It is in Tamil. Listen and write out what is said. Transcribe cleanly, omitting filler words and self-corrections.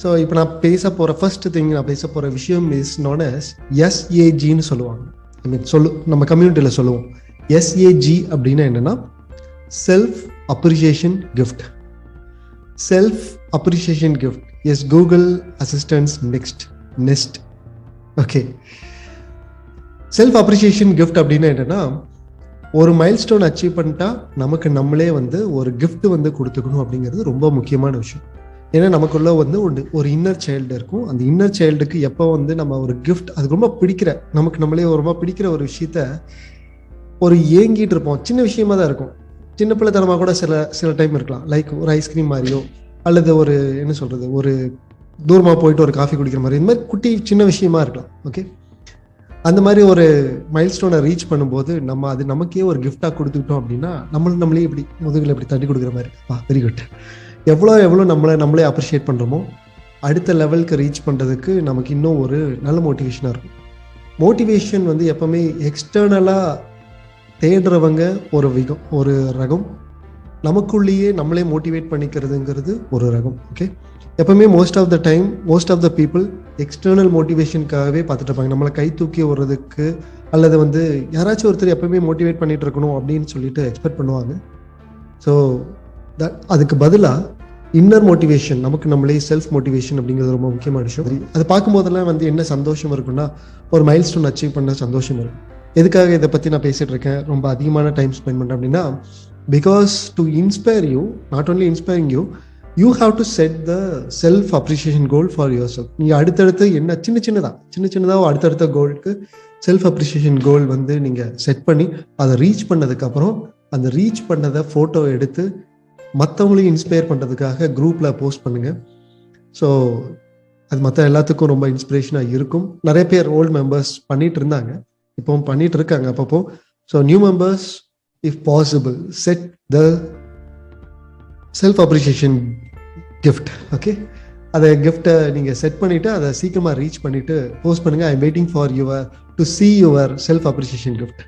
ஸோ இப்போ நான் பேச போகிற ஃபர்ஸ்ட் திங், நான் பேச போகிற விஷயம் இஸ் நோன் அஸ் எஸ்ஏஜின்னு சொல்லுவாங்க. ஐ மீன் நம்ம கம்யூனிட்டியில் சொல்லுவோம். எஸ்ஏஜி அப்படின்னா என்னென்னா self appreciation gift. Self appreciation gift S Google assistance nest. Okay, self appreciation gift அப்படின்னா என்னென்னா, ஒரு மைல்ஸ்டோன் அச்சீவ் பண்ணிட்டா நமக்கு நம்மளே வந்து ஒரு கிஃப்ட் வந்து கொடுத்துக்கணும் அப்படிங்கிறது ரொம்ப முக்கியமான விஷயம். ஏன்னா நமக்குள்ள வந்து ஒரு இன்னர் சைல்டு இருக்கும். அந்த இன்னர் சைல்டுக்கு எப்போ வந்து நம்ம ஒரு கிஃப்ட், அது ரொம்ப பிடிக்கிற, நமக்கு நம்மளே ரொம்ப பிடிக்கிற ஒரு விஷயத்த ஒரு ஏங்கிட்டு இருப்போம். சின்ன விஷயமா தான் இருக்கும், சின்ன பிள்ளைத்தனமாக கூட சில டைம் இருக்கலாம். லைக் ஒரு ஐஸ்கிரீம் மாதிரியோ, அல்லது ஒரு என்ன சொல்றது, ஒரு தூரமாக போயிட்டு ஒரு காஃபி குடிக்கிற மாதிரி, இந்த மாதிரி குட்டி சின்ன விஷயமா இருக்கலாம். ஓகே, அந்த மாதிரி ஒரு மைல்ஸ்டோனை ரீச் பண்ணும்போது நம்ம அது நமக்கே ஒரு கிஃப்டாக கொடுத்துக்கிட்டோம் அப்படின்னா நம்மளே இப்படி முதுகில் இப்படி தட்டி கொடுக்குற மாதிரி, வெரி குட். எவ்வளோ நம்மளே அப்ரிஷியேட் பண்ணுறோமோ அடுத்த லெவலுக்கு ரீச் பண்ணுறதுக்கு நமக்கு இன்னும் ஒரு நல்ல மோட்டிவேஷனாக இருக்கும். மோட்டிவேஷன் வந்து எப்பவுமே எக்ஸ்டர்னலாக தேடுறவங்க ஒரு ரகம், நமக்குள்ளேயே நம்மளே மோட்டிவேட் பண்ணிக்கிறதுங்கிறது ஒரு ரகம். ஓகே, எப்பவுமே most of the people external மோட்டிவேஷனுக்காகவே பார்த்துட்டு இருப்பாங்க. நம்மளை கை தூக்கி விடுறதுக்கு, அல்லது வந்து யாராச்சும் ஒருத்தர் எப்பவுமே மோட்டிவேட் பண்ணிட்டு இருக்கணும் அப்படின்னு சொல்லிட்டு எக்ஸ்பெக்ட் பண்ணுவாங்க. ஸோ அதுக்கு பதிலாக இன்னர் மோட்டிவேஷன், நமக்கு நம்மளே செல்ஃப் மோட்டிவேஷன் அப்படிங்கிறது ரொம்ப முக்கியமான விஷயம். அது பார்க்கும்போதெல்லாம் வந்து என்ன சந்தோஷம் இருக்குன்னா, ஒரு மைல்ஸ்டோன் அச்சீவ் பண்ண சந்தோஷம் இருக்கும். எதுக்காக இதை பற்றி நான் பேசிட்டு இருக்கேன், ரொம்ப அதிகமான டைம் ஸ்பெண்ட் பண்ணுறேன் அப்படின்னா, because to inspire you, not only inspiring you, you have to set the self appreciation goal for your self. நீங்கள் அடுத்தடுத்து என்ன சின்னதாக அடுத்தடுத்த கோலுக்கு செல்ஃப் அப்ரிசியேஷன் கோல் வந்து நீங்கள் செட் பண்ணி அதை ரீச் பண்ணதுக்கப்புறம் அந்த ரீச் பண்ணதை ஃபோட்டோ எடுத்து மற்றவங்களையும் இன்ஸ்பயர் பண்ணுறதுக்காக குரூப்பில் போஸ்ட் பண்ணுங்கள். ஸோ அது மற்ற எல்லாத்துக்கும் ரொம்ப இன்ஸ்பிரேஷனாக இருக்கும். நிறைய பேர் ஓல்டு மெம்பர்ஸ் பண்ணிட்டு இருந்தாங்க, இப்போவும் பண்ணிட்டு இருக்காங்க அப்பப்போ. So new members, if possible, set the self appreciation gift. Okay, அதை கிஃப்டை நீங்கள் செட் பண்ணிவிட்டு அதை சீக்கிரமாக ரீச் பண்ணிவிட்டு போஸ்ட் பண்ணுங்கள். I am waiting for to see your self appreciation gift.